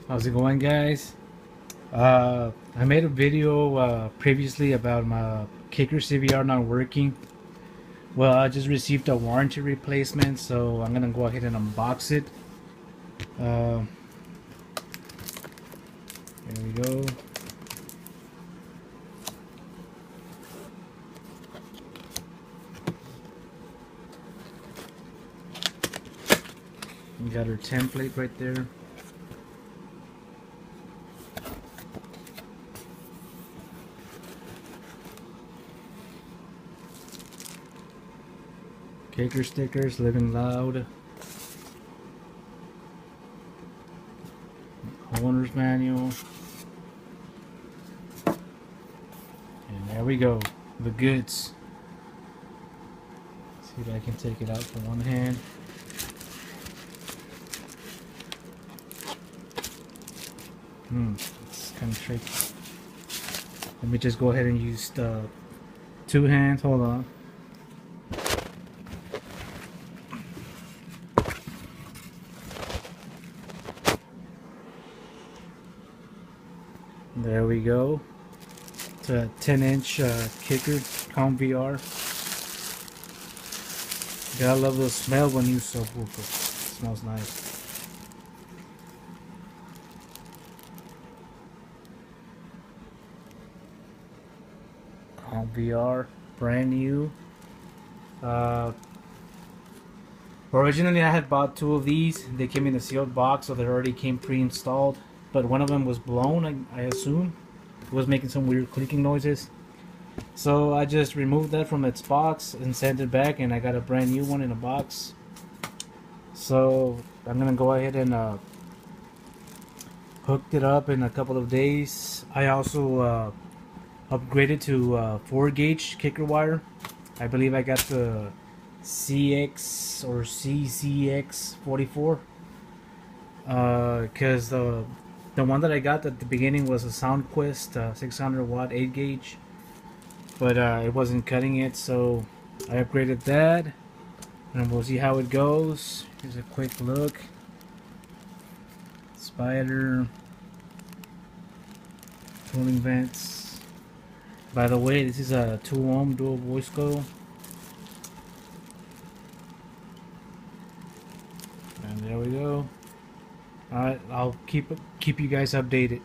How's it going, guys? I made a video previously about my Kicker Cvr not working. Well, I just received a warranty replacement, so I'm gonna go ahead and unbox it. Uh, there we go. We got our template right there. Kicker stickers, living loud. Owner's manual. And there we go, the goods. See if I can take it out from one hand. It's kind of tricky. Let me just go ahead and use the two hands. Hold on. There we go. It's a 10-inch Kicker Cvr. Gotta love the smell when you use Subwoofer. It smells nice. VR, brand new. Originally I had bought two of these. They came in a sealed box, so they already came pre-installed, but one of them was blown. I assume it was making some weird clicking noises, so I just removed that from its box and sent it back, and I got a brand new one in a box. So I'm gonna go ahead and hooked it up in a couple of days. I also upgraded to 4-gauge kicker wire. I believe I got the CX or CCX 44 because the one that I got at the beginning was a SoundQuest 600 watt 8-gauge, but it wasn't cutting it, so I upgraded that, and we'll see how it goes. Here's a quick look. Spider, cooling vents. By the way, this is a 2-ohm dual voice coil. And there we go. Alright, I'll keep you guys updated.